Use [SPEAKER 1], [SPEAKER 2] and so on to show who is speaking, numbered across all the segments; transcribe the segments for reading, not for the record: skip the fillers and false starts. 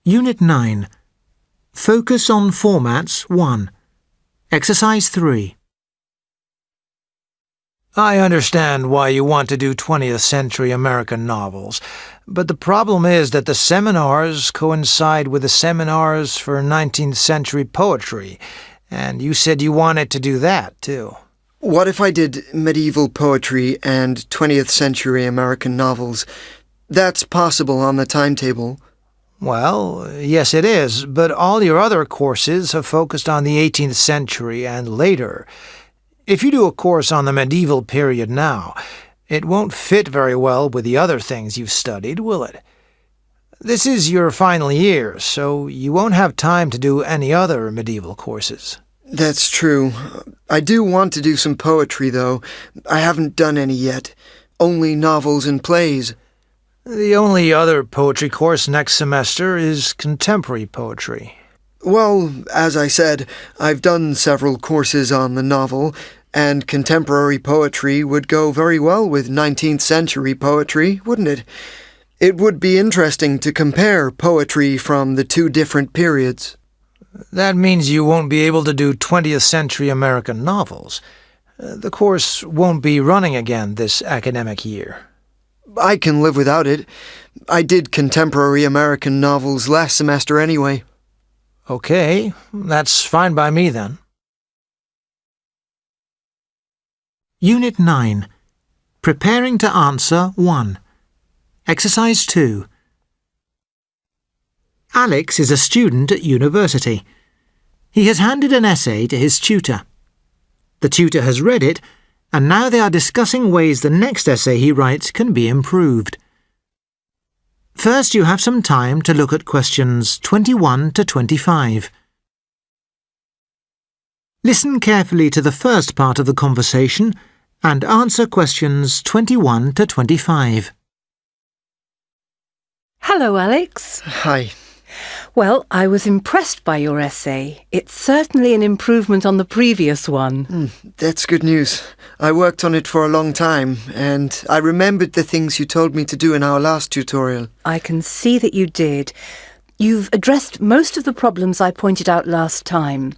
[SPEAKER 1] Unit 9. Focus on Formats 1. Exercise 3.
[SPEAKER 2] I understand why you want to do 20th century American novels, but the problem is that the seminars coincide with the seminars for 19th century poetry, and you said you wanted to do that, too.
[SPEAKER 3] What if I did medieval poetry and 20th century American novels? That's possible on the timetable.
[SPEAKER 2] Well, yes it is, but all your other courses have focused on the 18th century and later. If you do a course on the medieval period now, it won't fit very well with the other things you've studied, will it? This is your final year, so you won't have time to do any other medieval courses.
[SPEAKER 3] That's true. I do want to do some poetry, though. I haven't done any yet. Only novels and plays.
[SPEAKER 2] The only other poetry course next semester is contemporary poetry.
[SPEAKER 3] Well, as I said, I've done several courses on the novel, and contemporary poetry would go very well with 19th century poetry, wouldn't it? It would be interesting to compare poetry from the two different periods.
[SPEAKER 2] That means you won't be able to do 20th century American novels. The course won't be running again this academic year.
[SPEAKER 3] I can live without it. I did contemporary American novels last semester anyway.
[SPEAKER 2] Okay, that's fine by me then.
[SPEAKER 1] Unit 9. Preparing to Answer 1. Exercise 2. Alex is a student at university. He has handed an essay to his tutor. The tutor has read it, and now they are discussing ways the next essay he writes can be improved. First, you have some time to look at questions 21 to 25. Listen carefully to the first part of the conversation and answer questions 21 to 25.
[SPEAKER 4] Hello, Alex.
[SPEAKER 3] Hi.
[SPEAKER 4] Well, I was impressed by your essay. It's certainly an improvement on the previous one.
[SPEAKER 3] That's good news. I worked on it for a long time, and I remembered the things you told me to do in our last tutorial.
[SPEAKER 4] I can see that you did. You've addressed most of the problems I pointed out last time.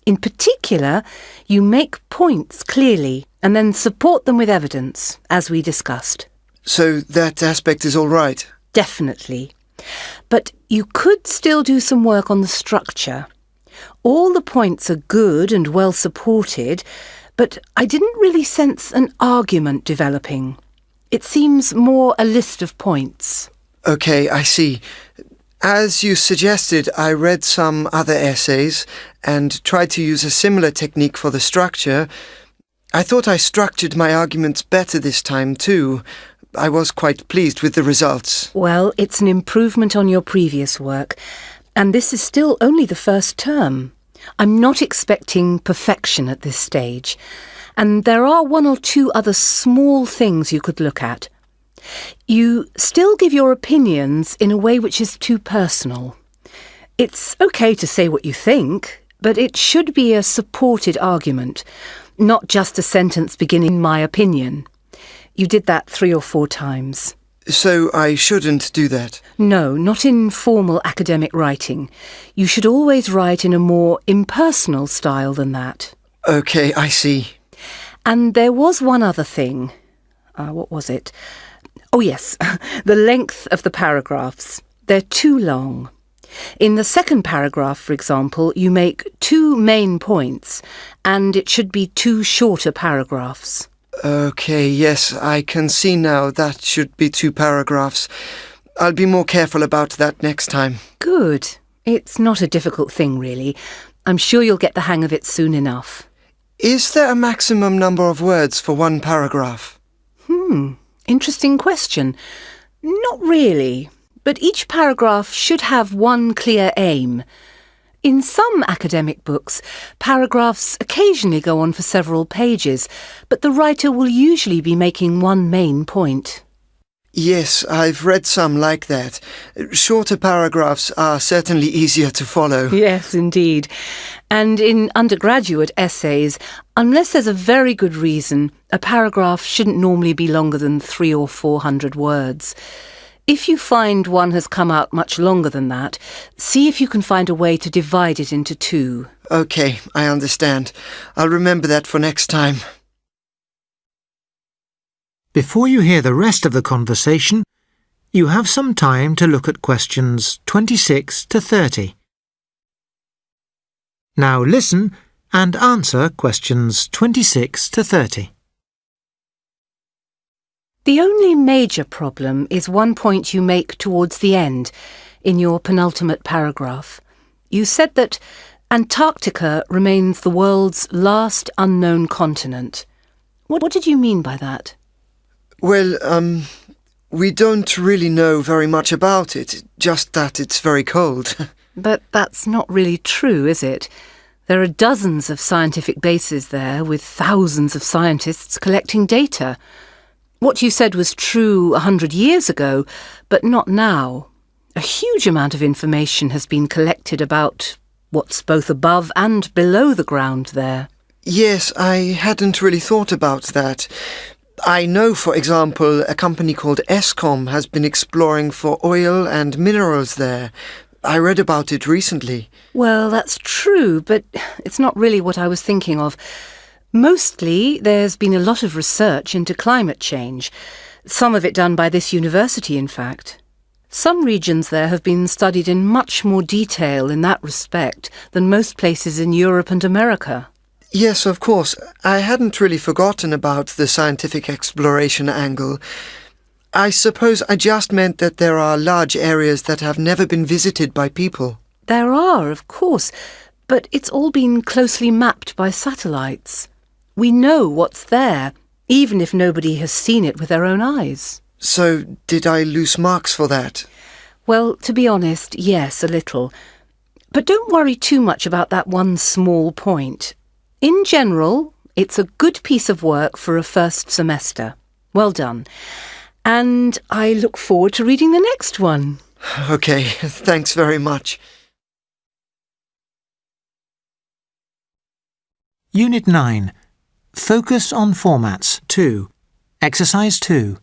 [SPEAKER 4] In particular, you make points clearly and then support them with evidence, as we discussed.
[SPEAKER 3] So that aspect is all right?
[SPEAKER 4] Definitely. But you could still do some work on the structure. All the points are good and well supported, but I didn't really sense an argument developing. It seems more a list of points.
[SPEAKER 3] Okay, I see. As you suggested, I read some other essays and tried to use a similar technique for the structure. I thought I structured my arguments better this time too. I was quite pleased with the results.
[SPEAKER 4] Well, it's an improvement on your previous work, and this is still only the first term. I'm not expecting perfection at this stage, and there are one or two other small things you could look at. You still give your opinions in a way which is too personal. It's okay to say what you think, but it should be a supported argument, not just a sentence beginning "my opinion." You did that 3 or 4 times.
[SPEAKER 3] So I shouldn't do that?
[SPEAKER 4] No, not in formal academic writing. You should always write in a more impersonal style than that.
[SPEAKER 3] Okay, I see.
[SPEAKER 4] And there was one other thing. What was it? Oh yes, the length of the paragraphs. They're too long. In the second paragraph, for example, you make 2 main points, and it should be 2 shorter paragraphs.
[SPEAKER 3] Okay, yes, I can see now that should be 2 paragraphs. I'll be more careful about that next time.
[SPEAKER 4] Good. It's not a difficult thing, really. I'm sure you'll get the hang of it soon enough.
[SPEAKER 3] Is there a maximum number of words for 1 paragraph?
[SPEAKER 4] Interesting question. Not really, but each paragraph should have one clear aim. In some academic books, paragraphs occasionally go on for several pages, but the writer will usually be making one main point.
[SPEAKER 3] Yes, I've read some like that. Shorter paragraphs are certainly easier to follow.
[SPEAKER 4] Yes, indeed. And in undergraduate essays, unless there's a very good reason, a paragraph shouldn't normally be longer than 300 or 400 words. If you find one has come out much longer than that, see if you can find a way to divide it into two.
[SPEAKER 3] OK, I understand. I'll remember that for next time.
[SPEAKER 1] Before you hear the rest of the conversation, you have some time to look at questions 26 to 30. Now listen and answer questions 26 to 30.
[SPEAKER 4] The only major problem is one point you make towards the end, in your penultimate paragraph. You said that Antarctica remains the world's last unknown continent. What did you mean by that?
[SPEAKER 3] Well, we don't really know very much about it, just that it's very cold.
[SPEAKER 4] But that's not really true, is it? There are dozens of scientific bases there, with thousands of scientists collecting data. What you said was true 100 years ago, but not now. A huge amount of information has been collected about what's both above and below the ground there.
[SPEAKER 3] Yes, I hadn't really thought about that. I know, for example, a company called Eskom has been exploring for oil and minerals there. I read about it recently.
[SPEAKER 4] Well, that's true, but it's not really what I was thinking of. Mostly, there's been a lot of research into climate change, some of it done by this university, in fact. Some regions there have been studied in much more detail in that respect than most places in Europe and America.
[SPEAKER 3] Yes, of course. I hadn't really forgotten about the scientific exploration angle. I suppose I just meant that there are large areas that have never been visited by people.
[SPEAKER 4] There are, of course, but it's all been closely mapped by satellites. We know what's there, even if nobody has seen it with their own eyes.
[SPEAKER 3] So, did I lose marks for that?
[SPEAKER 4] Well, to be honest, yes, a little. But don't worry too much about that one small point. In general, it's a good piece of work for a first semester. Well done. And I look forward to reading the next one.
[SPEAKER 3] OK, thanks very much.
[SPEAKER 1] Unit 9. Focus on Formats 2. Exercise 2.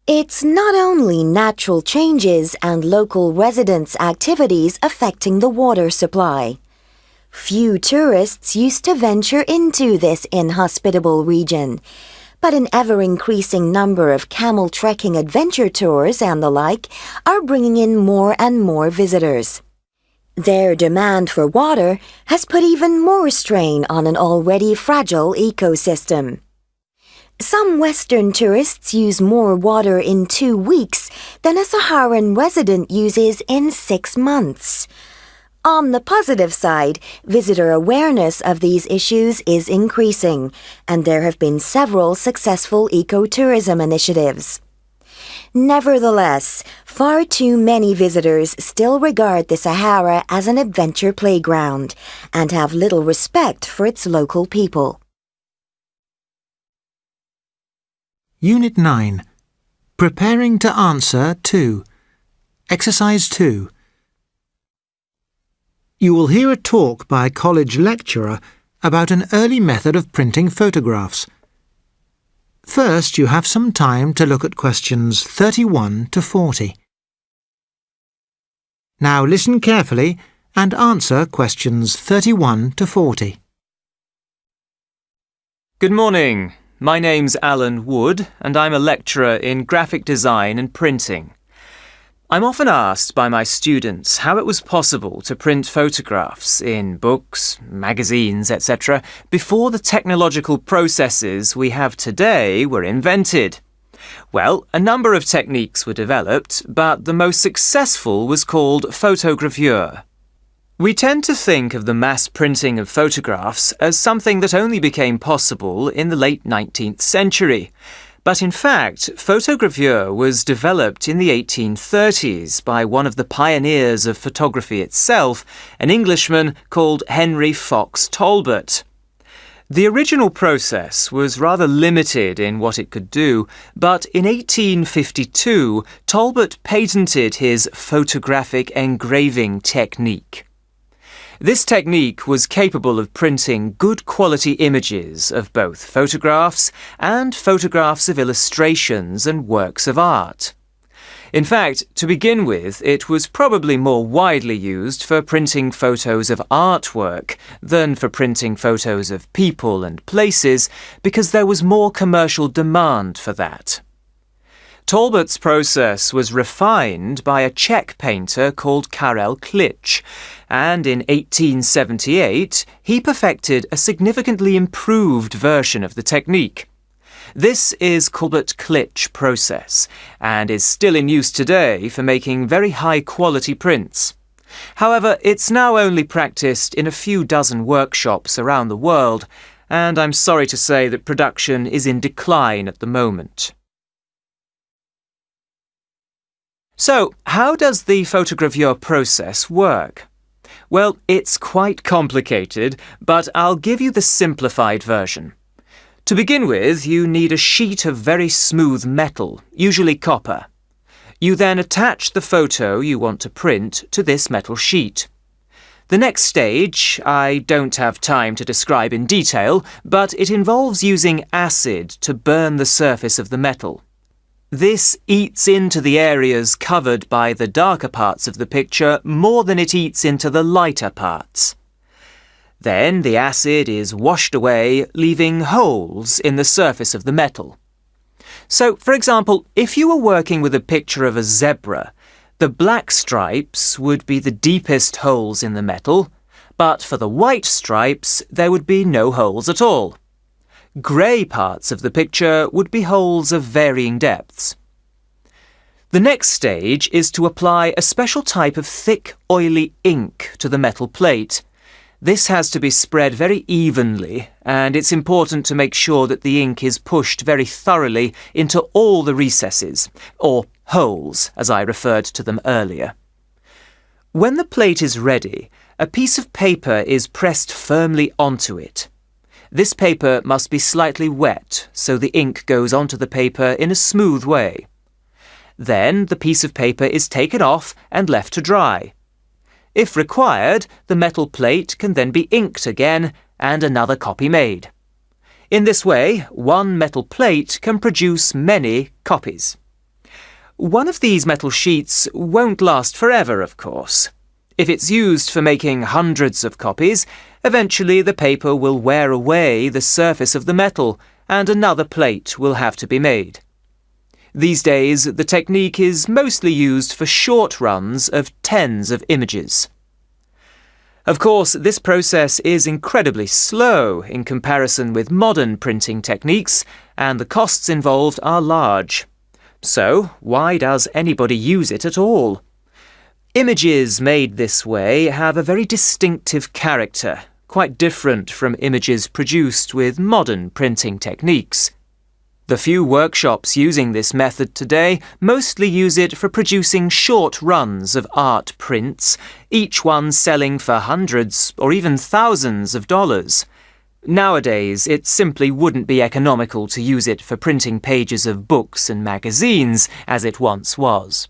[SPEAKER 5] It's not only natural changes and local residents' activities affecting the water supply. Few tourists used to venture into this inhospitable region, but an ever-increasing number of camel trekking adventure tours and the like are bringing in more and more visitors. Their demand for water has put even more strain on an already fragile ecosystem. Some Western tourists use more water in 2 weeks than a Saharan resident uses in 6 months. On the positive side, visitor awareness of these issues is increasing, and there have been several successful ecotourism initiatives. Nevertheless, far too many visitors still regard the Sahara as an adventure playground and have little respect for its local people.
[SPEAKER 1] Unit 9. Preparing to answer 2. Exercise 2. You will hear a talk by a college lecturer about an early method of printing photographs. First, you have some time to look at questions 31 to 40. Now listen carefully and answer questions 31 to 40.
[SPEAKER 6] Good morning. My name's Alan Wood, and I'm a lecturer in graphic design and printing. I'm often asked by my students how it was possible to print photographs in books, magazines, etc. before the technological processes we have today were invented. Well, a number of techniques were developed, but the most successful was called photogravure. We tend to think of the mass printing of photographs as something that only became possible in the late 19th century. But in fact, photogravure was developed in the 1830s by one of the pioneers of photography itself, an Englishman called Henry Fox Talbot. The original process was rather limited in what it could do, but in 1852, Talbot patented his photographic engraving technique. This technique was capable of printing good quality images of both photographs and photographs of illustrations and works of art. In fact, to begin with, it was probably more widely used for printing photos of artwork than for printing photos of people and places, because there was more commercial demand for that. Talbot's process was refined by a Czech painter called Karel Klich, and in 1878 he perfected a significantly improved version of the technique. This is Talbot-Klich process, and is still in use today for making very high-quality prints. However, it's now only practiced in a few dozen workshops around the world, and I'm sorry to say that production is in decline at the moment. So, how does the photogravure process work? Well, it's quite complicated, but I'll give you the simplified version. To begin with, you need a sheet of very smooth metal, usually copper. You then attach the photo you want to print to this metal sheet. The next stage, I don't have time to describe in detail, but it involves using acid to burn the surface of the metal. This eats into the areas covered by the darker parts of the picture more than it eats into the lighter parts. Then the acid is washed away, leaving holes in the surface of the metal. So, for example, if you were working with a picture of a zebra, the black stripes would be the deepest holes in the metal, but for the white stripes there would be no holes at all. Grey parts of the picture would be holes of varying depths. The next stage is to apply a special type of thick, oily ink to the metal plate. This has to be spread very evenly, and it's important to make sure that the ink is pushed very thoroughly into all the recesses, or holes, as I referred to them earlier. When the plate is ready, a piece of paper is pressed firmly onto it. This paper must be slightly wet, so the ink goes onto the paper in a smooth way. Then the piece of paper is taken off and left to dry. If required, the metal plate can then be inked again and another copy made. In this way, one metal plate can produce many copies. One of these metal sheets won't last forever, of course. If it's used for making hundreds of copies, eventually the paper will wear away the surface of the metal and another plate will have to be made. These days, the technique is mostly used for short runs of tens of images. Of course, this process is incredibly slow in comparison with modern printing techniques, and the costs involved are large. So, why does anybody use it at all? Images made this way have a very distinctive character, quite different from images produced with modern printing techniques. The few workshops using this method today mostly use it for producing short runs of art prints, each one selling for hundreds or even thousands of dollars. Nowadays, it simply wouldn't be economical to use it for printing pages of books and magazines as it once was.